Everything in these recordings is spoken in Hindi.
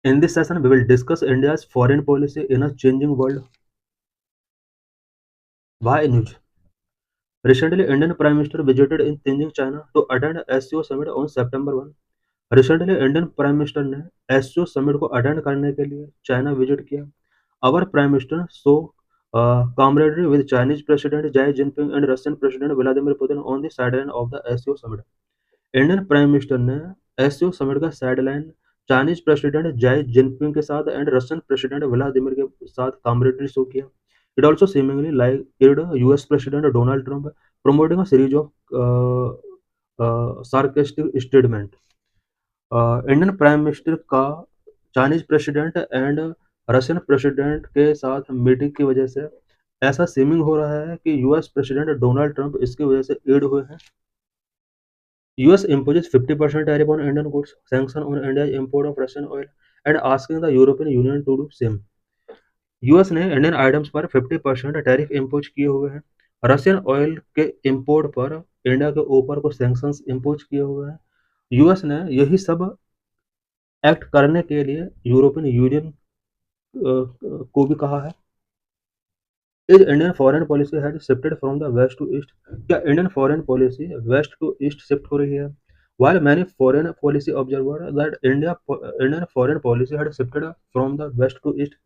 In this session, we will discuss India's foreign policy in a changing world. Why news? Recently, Indian Prime Minister visited in Tianjin, China to attend SCO summit on September 1. Recently, Indian Prime Minister ने SCO summit को attend करने के लिए China visit किया. Our Prime Minister saw camaraderie with Chinese President Xi Jinping and Russian President Vladimir Putin on the sideline of the SCO summit. Indian prime minister ने एससीओ समिट का sideline Chinese president Xi Jinping के साथ एंड रशियन प्रेसिडेंट व्लादिमीर के साथ कामरेडरी शो किया. It also seemingly like US president Donald Trump promoting a series of sarcastic statement. Indian prime minister का Chinese president and Russian president के साथ मीटिंग की वजह से ऐसा सीमिंग हो रहा है कि यूएस प्रेसिडेंट डोनाल्ड ट्रंप इसकी वजह से एड हुए हैं. US imposes 50% tariff on Indian goods, sanction on India's import of Russian oil, and asking the European Union to do same. US ने इंडियन आइटम्स पर 50% टैरिफ इम्पोज किए हुए हैं. रशियन ऑयल के इंपोर्ट पर इंडिया के ऊपर कुछ सैंक्शंस इम्पोज किए हुए हैं. यूएस ने यही सब एक्ट करने के लिए यूरोपियन यूनियन को भी कहा है. Is Indian foreign policy had shifted from the west to east? क्या Indian foreign policy west to east shift हो रही है? While many foreign policy observers that Indian foreign policy had shifted from the west to east,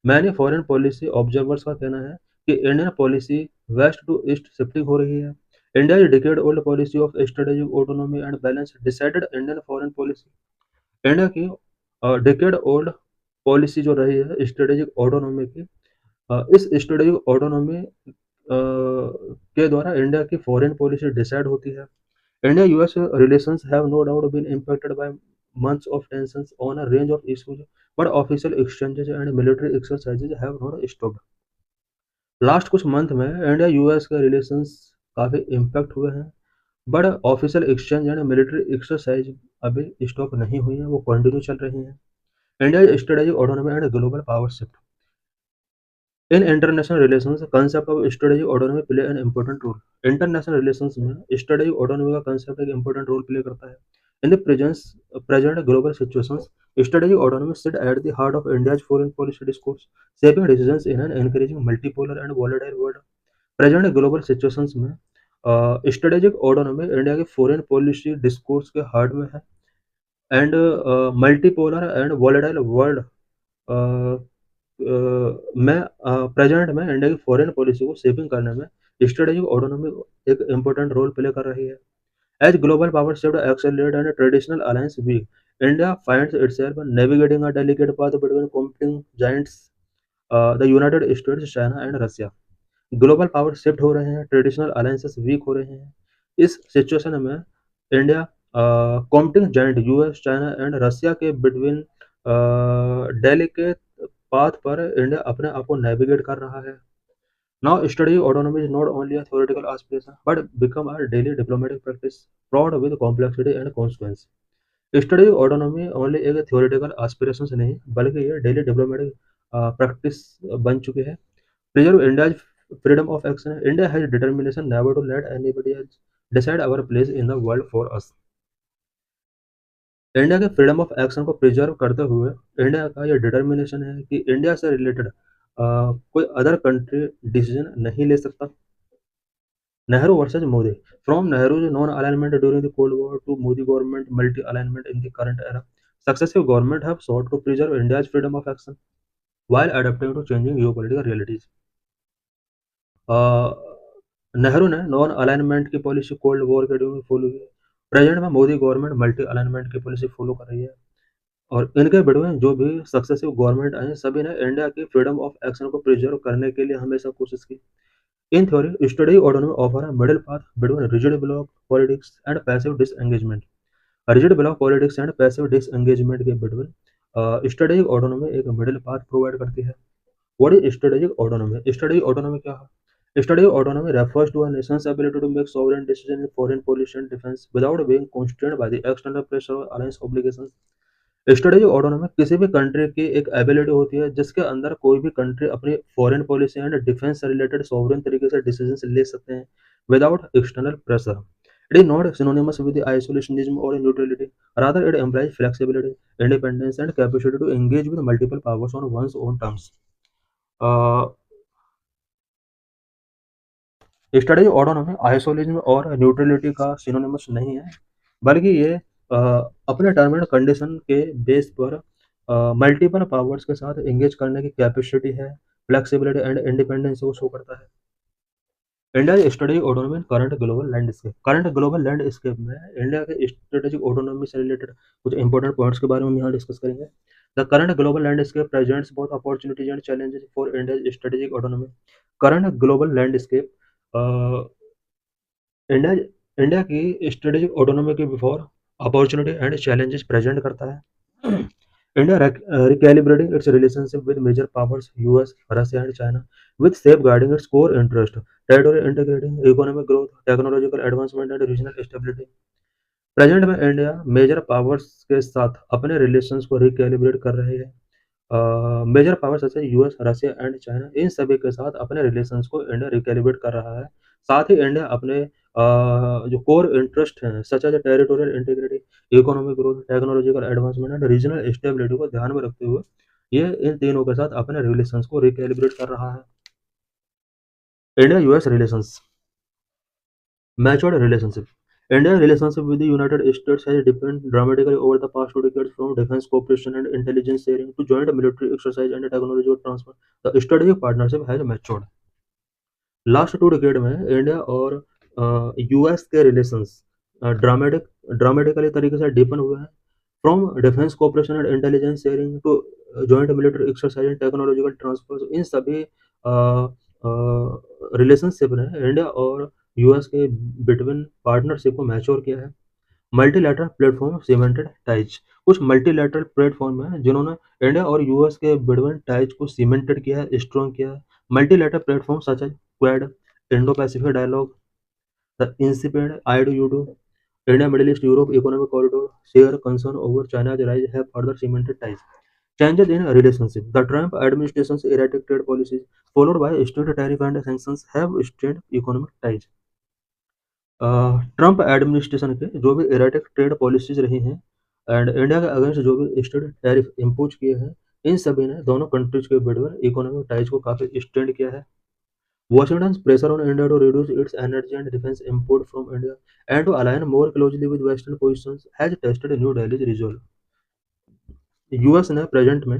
many foreign policy observers का कहना है कि Indian policy west to east shifting हो रही है. India is decade old policy of strategic autonomy and balance decided Indian foreign policy. India की डिकेड ओल्ड पॉलिसी जो रही है स्ट्रेटेजिक ऑटोनॉमी की, इस स्ट्रेटेजिक ऑटोनॉमी के द्वारा इंडिया की फॉरेन पॉलिसी डिसाइड होती है. India US relations have no doubt been impacted by months of tensions on a range of issues, but official exchanges and military exercises have not stopped. Last कुछ मंथ में इंडिया यूएस के रिलेशंस काफ़ी इम्पैक्ट हुए हैं, but official exchange and military exercise अभी स्टॉप नहीं हुई हैं, वो कंटिन्यू चल रही हैं. India strategic autonomy and global power shift. In international relations concept of strategic autonomy play an important role. International relations में स्ट्रेटेजिक ऑटोनॉमी का कंसेप्ट एक इंपॉर्टेंट रोल प्ले करता है. In the present global situations, strategic autonomy sit at the heart of India's foreign policy discourse, shaping decisions in an encouraging multipolar and volatile world. Present global situations में स्ट्रेटेजिक ऑटोनॉमी इंडिया के फॉरेन पॉलिसी डिस्कोर्स के हार्ट में है. And multipolar and volatile world में प्रेजेंट में इंडिया की फॉरेन पॉलिसी को शेपिंग करने में स्ट्रेटेजिक ऑटोनॉमी एक इम्पोर्टेंट रोल प्ले कर रही है. As global power shift accelerate and traditional alliance weak, India finds itself navigating a delicate path between competing giants the United States, China and Russia. Global power shift हो रहे हैं, ट्रेडिशनल अलायंसेस वीक हो रहे हैं. इस सिचुएशन में India competing giant US, China and Russia के बिटवीन डेलिकेट पाथ पर इंडिया अपने आप को नेविगेट कर रहा है. Now study autonomy is not only a theoretical aspiration but become a daily diplomatic practice fraught with complexity and consequence. Study autonomy only एक थ्योरेटिकल एस्पिरेशन नहीं बल्कि ये डेली डिप्लोमेटिक प्रैक्टिस बन चुकी है. Preserve India's freedom of action. India has determination never to late anybody else decide our place in the world for us. India के फ्रीडम ऑफ एक्शन को प्रिजर्व करते हुए इंडिया का यह डिटर्मिनेशन है कि इंडिया से रिलेटेड कोई अदर कंट्री डिसीजन नहीं ले सकता. Nehru versus Modi. From Nehru's non alignment during the cold war to Modi government multi alignment in the current era, successive government have sought to preserve India's freedom of action while adapting to changing geopolitical realities. Nehru ने नॉन अलाइनमेंट की पॉलिसी कोल्ड वॉर के ड्यूरिंग फॉलो की. प्रेजेंट में मोदी गवर्नमेंट मल्टी अलाइनमेंट की पॉलिसी फॉलो कर रही है. और इनके बिड में जो भी सक्सेसिव गवर्नमेंट आए सभी ने इंडिया की फ्रीडम ऑफ एक्शन को प्रिजर्व करने के लिए हमेशा कोशिश की. In theory study autonomy offer a middle path between rigid block politics and passive disengagement. Rigid block politics and passive disengagement के बिटवीन स्ट्रेटेजिक ऑटोनॉमी एक मिडिल पाथ प्रोवाइड करती है. What is strategic autonomy? Strategic autonomy क्या है? Strategic autonomy refers to a nation's ability to make sovereign decisions in foreign policy and defense without being constrained by the external pressure or alliance obligations. Strategic autonomy किसी भी कंट्री की एक एबिलिटी होती है जिसके अंदर कोई भी कंट्री अपनी फॉरेन पॉलिसी एंड डिफेंस से रिलेटेड सॉवरेन तरीके से डिसीजंस ले सकते हैं without external pressure. It is not synonymous with the isolationism or neutrality. Rather, it implies flexibility, independence, and capacity to engage with multiple powers on one's own terms. Uh, strategy autonomy isolation और न्यूट्रलिटी का सिनोनिमस नहीं है, बल्कि ये अ, अपने टर्म एंड कंडीशन के बेस पर मल्टीपल पावर्स के साथ एंगेज करने की कैपेसिटी है, फ्लेक्सिबिलिटी एंड इंडिपेंडेंस को शो करता है। India strategic autonomy in current global landscape. Current global landscape में इंडिया के स्ट्रेटेजिक ऑटोनॉमी से रिलेटेड कुछ इंपॉर्टेंट पॉइंट्स के बारे में हम यहाँ डिस्कस करेंगे। The current global landscape presents both opportunities and challenges for India strategic autonomy. Current global landscape India India की स्ट्रेटेजिक ऑटोनॉमी के before opportunity and challenges present करता है। India recalibrating its relationship with major powers US, Russia and China with safeguarding its core interest, territorial integrity, economic growth, technological advancement and regional stability। Present में इंडिया मेजर पावर्स के साथ अपने रिलेशंस को रिकैलिब्रेट कर रही है। मेजर पावर्स जैसे यूएस, रशिया एंड चाइना, इन सभी के साथ अपने रिलेशंस को इंडिया रिकैलिब्रेट कर रहा है। साथ ही इंडिया अपने जो कोर इंटरेस्ट हैं such as territorial integrity, economic growth, technological advancement and regional stability को ध्यान में रखते हुए ये इन तीनों के साथ अपने रिलेशंस को रिकैलिब्रेट कर रहा है। India US relations, matured relationship. India's relationship with the United States has deepened dramatically over the past 2 decades, from defense cooperation and intelligence sharing to joint military exercise and technological transfer. The strategic partnership has matured. Last 2 decade में इंडिया और यूएस के रिलेशंस ड्रामेटिकली तरीके से डीपन हुए हैं, from defence cooperation and intelligence sharing to joint military exercise and technological transfer. इन सभी रिलेशनशिप ने इंडिया और यूएस के बिटवीन पार्टनरशिप को मैच्योर किया है। मल्टीलैटरल प्लेटफॉर्म सीमेंटेड टाइज, कुछ मल्टीलैटरल प्लेटफॉर्म है जिन्होंने इंडिया और यूएस के बिटवीन टाइज को सीमेंटेड किया है, स्ट्रॉन्ग किया है। Multilateral platform such as Quad, Indo Pacific dialogue, the incipient IDU, India Middle East Europe economic corridor, share concern over China's rise have further cemented ties. Changes in relationship. The Trump administration's erratic trade policies, followed by strict tariff and sanctions, have strained economic ties. Trump administration के जो भी एराटिक ट्रेड पॉलिसीज रही हैं एंड इंडिया के अगेंस्ट जो भी स्ट्रिक्ट टैरिफ इम्पोज किए हैं, इन सभी ने दोनों कंट्रीज के बिटवीन इकोनॉमिक टाइज को काफी स्ट्रेंड किया है। Washington's pressure on India to reduce its energy and defense import from India and to align more closely with Western positions has tested New Delhi's resolve. US ने प्रेजेंट में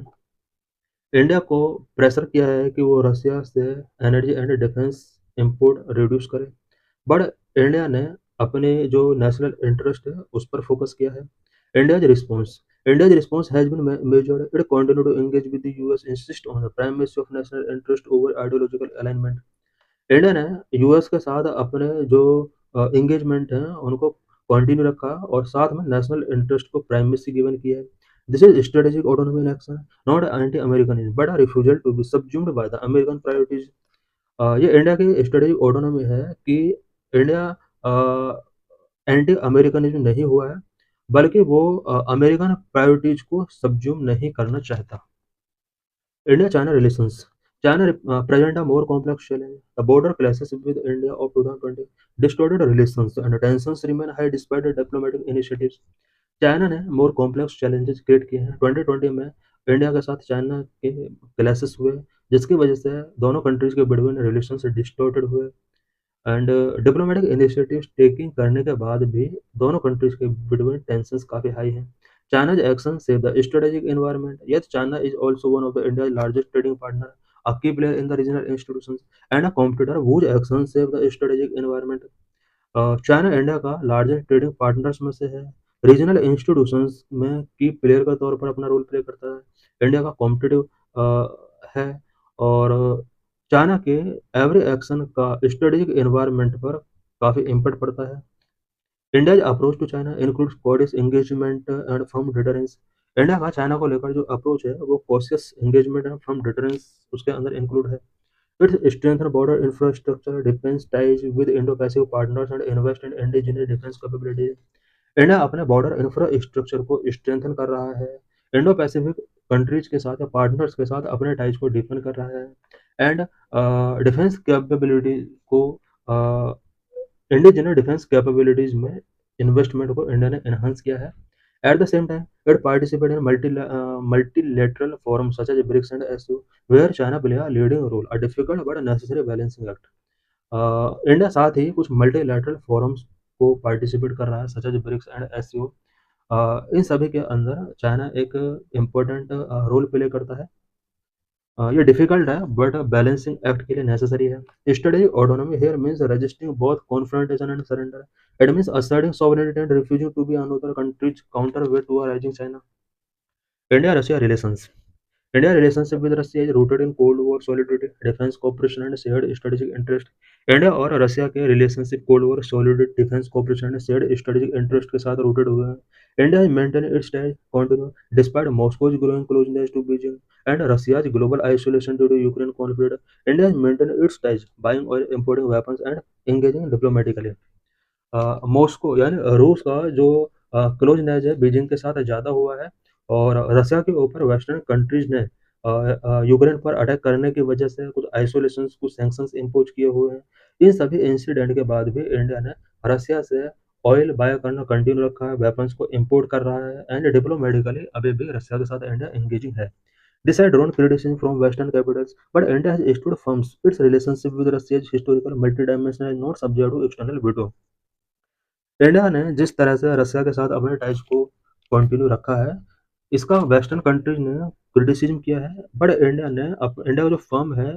इंडिया को प्रेशर किया है कि वो रशिया से energy and defence import reduce करे, बट इंडिया ने अपने जो नेशनल इंटरेस्ट है उस पर फोकस किया है। India's response has been measured. It continued to engage with the US, insist on the primacy of national interest over ideological alignment. India ने यूएस के साथ अपने जो एंगेजमेंट हैं उनको कंटिन्यू रखा और साथ में नेशनल इंटरेस्ट को प्राइमेसी गिवन किया है। This is strategic autonomy in action, not anti Americanism but a refusal to be subsumed by the American priorities. ये इंडिया की स्ट्रेटेजिक ऑटोनॉमी है कि इंडिया एंटी अमेरिकनिज्म नहीं हुआ है, बल्कि वो अमेरिकन प्रायोरिटीज को सबज्यूम नहीं करना चाहता। India-China relations. China present a more complex challenge. The border clashes with India of 2020 distorted relations and tensions remain high despite the diplomatic initiatives. China ने मोर कॉम्प्लेक्स चैलेंजेस क्रिएट किए हैं। 2020 में इंडिया के साथ चाइना के क्लैशेस हुए, जिसकी वजह से दोनों कंट्रीज के बिटवीन रिलेशंस डिस्टॉर्टेड हुए एंड डिप्लोमेटिक इनिशिएटिव्स टेकिंग करने के बाद भी दोनों कंट्रीज के बिटवीन टेंशंस काफ़ी हाई हैं। China's actions save the strategic environment, yet China is also one of the India's largest trading partner, a key player in the regional institutions, and a competitor whose actions save the strategic environment. China India का लार्जेस्ट ट्रेडिंग पार्टनर्स में से है, रीजनल इंस्टीट्यूशंस में की प्लेयर का तौर पर अपना रोल प्ले करता है, इंडिया का कॉम्पिटिटिव है और चाइना के एवरी एक्शन का स्ट्रेटेजिक एनवायरनमेंट पर काफ़ी इम्पैक्ट पड़ता है। India's approach to China includes cautious engagement and firm deterrence. India का चाइना को लेकर जो अप्रोच है वो cautious engagement and firm deterrence उसके अंदर इंक्लूड है। It's strengthen border infrastructure, defence ties with Indo Pacific partners and invest in indigenous defence capabilities. India अपने बॉर्डर इंफ्रास्ट्रक्चर को स्ट्रेंथन कर रहा है, इंडो पैसिफिक कंट्रीज के साथ या पार्टनर्स के साथ अपने टाइज को डीपन कर रहा है एंड डिफेंस कैपेबिलिटी को इंडिया ने डिफेंस कैपेबिलिटीज में इन्वेस्टमेंट को इंडिया ने एनहांस किया है। At the same time it participate in multilateral forums such as BRICS and SU where China play a leading role, a difficult but necessary balancing act। India साथ ही कुछ मल्टीलैटरल फोरम्स को पार्टिसिपेट कर रहा है such as BRICS and SCO. इन सभी के अंदर चाइना एक इम्पोर्टेंट रोल प्ले करता है। ये डिफिकल्ट है बट बैलेंसिंग एक्ट के लिए नेसेसरी है। Study autonomy here means registering both confrontation and surrender. It means asserting sovereignty and refusing to be another country's counterweight to a rising China। India Russia relations. India relationship with Russia is rooted in Cold War solidarity, defense cooperation and shared strategic interest। India और रशिया के relationship cold war solidity defence cooperation and shared strategic interest के साथ रूटेड हुए हैं। India maintain its ties continue despite Moscow's growing closeness to Beijing and Russia's global isolation due to Ukraine conflict। India maintain its ties, buying oil, importing weapons and engaging diplomatically। Moscow यानी रूस का जो क्लोजनेस है बीजिंग के साथ ज़्यादा हुआ है और रसिया के ऊपर वेस्टर्न कंट्रीज ने यूक्रेन पर अटैक करने की वजह से कुछ आइसोलेशन कुछ सैंक्शंस इम्पोज किए हुए हैं। इन सभी इंसिडेंट के बाद भी इंडिया ने रसिया से ऑयल बाय करना कंटिन्यू रखा है, वेपन्स को इम्पोर्ट कर रहा है एंड डिप्लोमेटिकली अभी भी रसिया के साथ इंडिया एंगेजिंग है। This had drawn criticism from Western capitals, but India has stood firm. Its relationship with Russia is historical, multidimensional, and not subject to external veto। India ने जिस तरह से रसिया के साथ अपने टाइज को कंटिन्यू रखा है, इसका वेस्टर्न कंट्रीज ने क्रिटिसिज्म किया है, बट इंडिया का जो फर्म है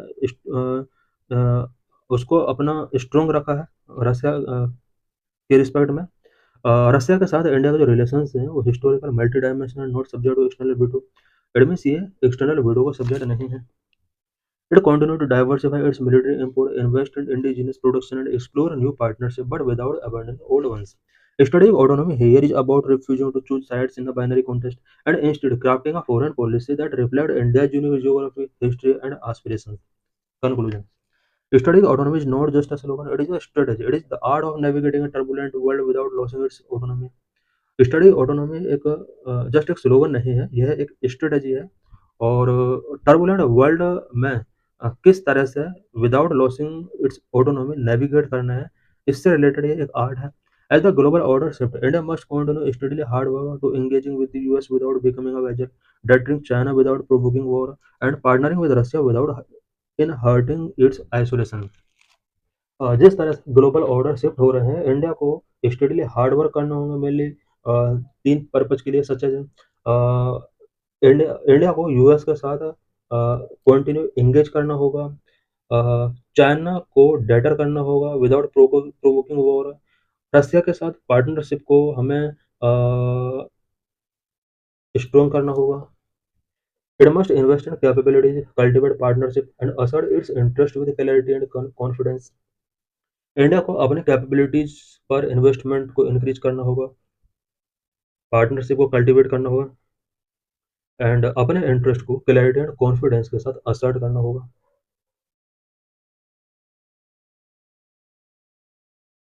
उसको अपना स्ट्रोंग रखा है रसिया के रिस्पेक्ट में। रसिया के साथ इंडिया के जो रिलेशंस हैं वो historical multi dimensional not subject to external veto. It means ये एक्सटर्नल वीटो को सब्जेक्ट नहीं है। It continued to diversify its military import, invest in indigenous production, and explore new partnerships, but without abandoning old ones। Studying autonomy here is about refusing to choose sides in the binary contest and instead crafting a foreign policy that reflects India's unique geography, history, and aspirations। Conclusion: Studying autonomy is not just a slogan; it is a strategy. It is the art of navigating a turbulent world without losing its autonomy। Study autonomy एक जस्ट एक स्लोगन नहीं है, यह एक स्ट्रेटजी है और टर्बुलेंट वर्ल्ड में किस तरह से without losing its autonomy navigate करना है, इससे रिलेटेड ये एक आर्ट है। As the global order shift, India must continue steadily hard work to engaging with the US without becoming a vassal, deterring China without provoking war and partnering with Russia without in hurting its isolation. जिस तरह से ग्लोबल ऑर्डर शिफ्ट हो रहे हैं, इंडिया को स्टडीली हार्ड वर्क करना होगा मेनली 3 पर्पज़ के लिए सच है। इंडिया को यूएस के साथ कंटिन्यू एंगेज करना होगा, चाइना को डेटर करना होगा विदाउट प्रोवोकिंग वॉर, रसिया के साथ पार्टनरशिप को हमें स्ट्रॉन्ग करना होगा। It must invest in capabilities, cultivate partnership and assert it's interest with clarity and confidence. India को अपने कैपेबिलिटीज पर इन्वेस्टमेंट को इंक्रीज करना होगा, पार्टनरशिप को कल्टिवेट करना होगा एंड अपने इंटरेस्ट को क्लैरिटी एंड कॉन्फिडेंस के साथ असर्ट करना होगा।